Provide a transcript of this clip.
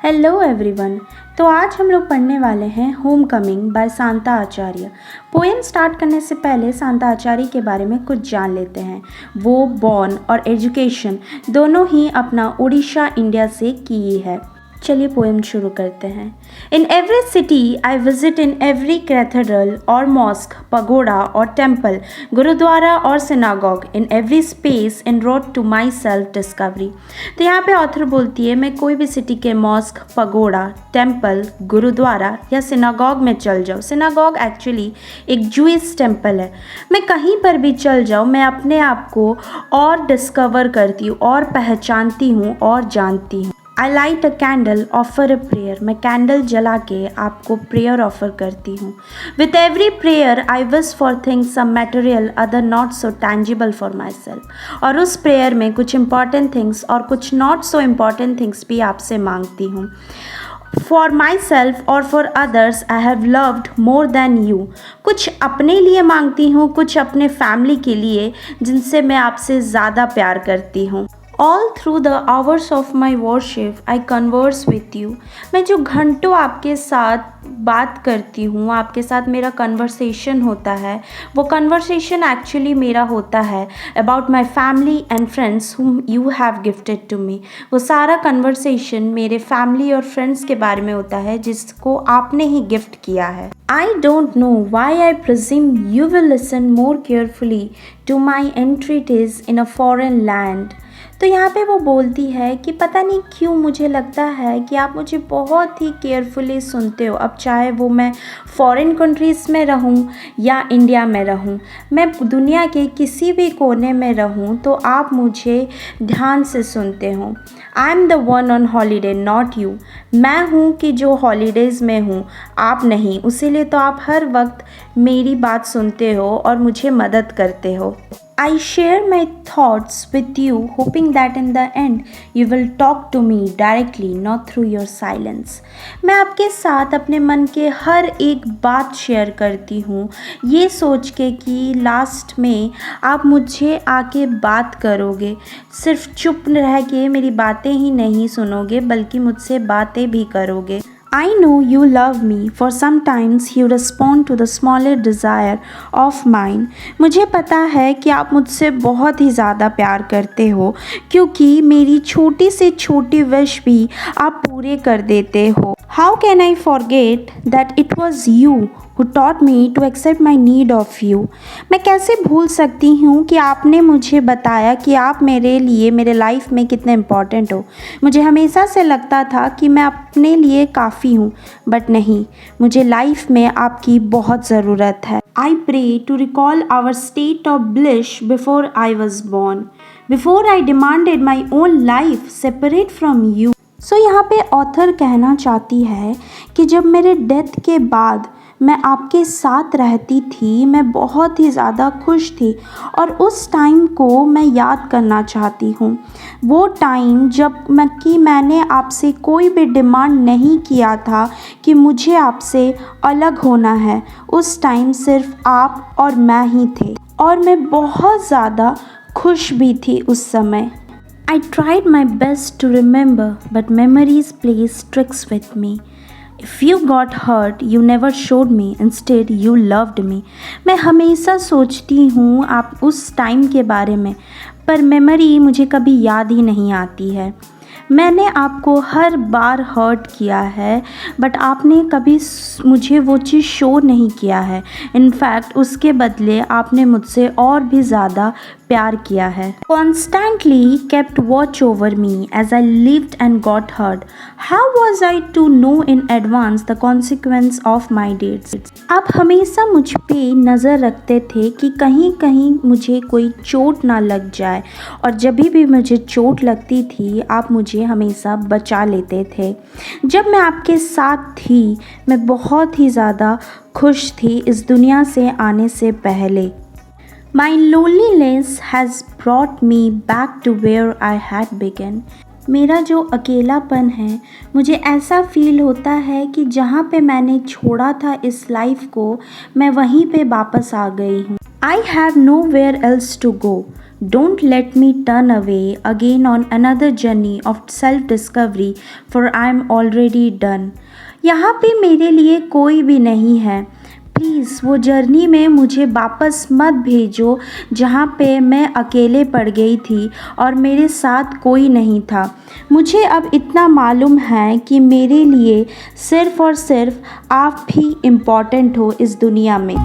Hello everyone. तो आज हम लोग पढ़ने वाले हैं home coming by Shanta Acharya. Poem start करने से पहले शांता आचार्य के बारे में कुछ जान लेते हैं। वो बॉर्न और एजुकेशन दोनों ही अपना उड़ीसा इंडिया से की है। चलिए पोएम शुरू करते हैं। In every city I visit, in every cathedral और मॉस्क, पगोड़ा और टेम्पल, गुरुद्वारा और synagogue, in every space en route to myself discovery. तो यहाँ पे ऑथर बोलती है मैं कोई भी सिटी के मॉस्क, पगोड़ा, टेम्पल, गुरुद्वारा या सिनागॉग में चल जाऊँ। सिनागॉग एक्चुअली एक जूइश टेम्पल है। मैं कहीं पर भी चल जाऊँ, मैं अपने आप को और डिस्कवर करती हूँ और पहचानती हूँ और जानती हूँ। I light a candle, offer a prayer. मैं कैंडल जला के आपको प्रेयर ऑफर करती हूँ। With every prayer I wish for things some material other not so tangible for myself. और उस प्रेयर में कुछ इंपॉर्टेंट थिंग्स और कुछ नॉट सो इम्पॉर्टेंट थिंग्स भी आपसे मांगती हूँ। फॉर माई सेल्फ और for others I have loved more than you. कुछ अपने लिए मांगती हूँ, कुछ अपने फैमिली के लिए जिनसे मैं आपसे ज़्यादा प्यार करती हूँ। All through the hours of my worship, I converse with you। मैं जो घंटों आपके साथ बात करती हूँ, आपके साथ मेरा कन्वर्सेशन होता है, वो कन्वर्सेशन एक्चुअली मेरा होता है about my family and friends whom you have gifted to me। वो सारा कन्वर्सेशन मेरे फैमिली और फ्रेंड्स के बारे में होता है जिसको आपने ही गिफ्ट किया है। I don't know why I presume you will listen more carefully to my entreaties in a foreign land। तो यहाँ पे वो बोलती है कि पता नहीं क्यों मुझे लगता है कि आप मुझे बहुत ही केयरफुली सुनते हो। अब चाहे वो मैं फॉरेन कंट्रीज़ में रहूँ या इंडिया में रहूँ, मैं दुनिया के किसी भी कोने में रहूँ तो आप मुझे ध्यान से सुनते हो। I am the one on holiday not you. मैं हूँ कि जो हॉलीडेज़ में हूँ, आप नहीं। उसीलिए तो आप हर वक्त मेरी बात सुनते हो और मुझे मदद करते हो। I share my thoughts with you, hoping that in the end you will talk to me directly, not through your silence। मैं आपके साथ अपने मन के हर एक बात शेयर करती हूँ, ये सोच के कि लास्ट में आप मुझे आके बात करोगे। सिर्फ चुप रह के मेरी बातें ही नहीं सुनोगे, बल्कि मुझसे बातें भी करोगे। I know you love me, for sometimes you respond to the smallest desire of mine। मुझे पता है कि आप मुझसे बहुत ही ज़्यादा प्यार करते हो, क्योंकि मेरी छोटी से छोटी विश भी आप पूरे कर देते हो। How can I forget that it was you who taught me to accept my need of you। मैं कैसे भूल सकती हूँ कि आपने मुझे बताया कि आप मेरे लिए, मेरे लाइफ में कितने इम्पॉर्टेंट हो। मुझे हमेशा से लगता था कि मैं अपने लिए काफ़ी हूँ, बट नहीं, मुझे लाइफ में आपकी बहुत ज़रूरत है। I pray to recall our state of bliss before I was born, before I demanded my own life separate from you। यहाँ पे ऑथर कहना चाहती है कि जब मेरे डेथ के बाद मैं आपके साथ रहती थी, मैं बहुत ही ज़्यादा खुश थी और उस टाइम को मैं याद करना चाहती हूँ। वो टाइम जब मैंने आपसे कोई भी डिमांड नहीं किया था कि मुझे आपसे अलग होना है। उस टाइम सिर्फ आप और मैं ही थे और मैं बहुत ज़्यादा खुश भी थी उस समय। I tried my best to remember, but memories plays tricks with me। If you got hurt, you never showed me, instead you loved me। मैं हमेशा सोचती हूँ आप उस टाइम के बारे में, पर मेमोरी मुझे कभी याद ही नहीं आती है। मैंने आपको हर बार हर्ट किया है, बट आपने कभी मुझे वो चीज़ शो नहीं किया है। इनफैक्ट उसके बदले आपने मुझसे और भी ज़्यादा प्यार किया है। Constantly kept watch over me as I lived and got hurt। How was I to know in advance the consequence of my deeds। आप हमेशा मुझ पे नज़र रखते थे कि कहीं कहीं मुझे कोई चोट ना लग जाए, और जब भी मुझे चोट लगती थी आप मुझे हमेशा बचा लेते थे। जब मैं आपके साथ थी मैं बहुत ही ज़्यादा खुश थी इस दुनिया से आने से पहले। My loneliness has brought me back to where I had begun। मेरा जो अकेलापन है, मुझे ऐसा फील होता है कि जहाँ पे मैंने छोड़ा था इस लाइफ को, मैं वहीं पे वापस आ गई हूँ। I have nowhere else to go। Don't let me turn away again on another journey of self discovery, for I am already done. यहाँ पे मेरे लिए कोई भी नहीं है, प्लीज़ वो जर्नी में मुझे वापस मत भेजो जहाँ पे मैं अकेले पड़ गई थी और मेरे साथ कोई नहीं था। मुझे अब इतना मालूम है कि मेरे लिए सिर्फ़ और सिर्फ आप ही इम्पॉर्टेंट हो इस दुनिया में।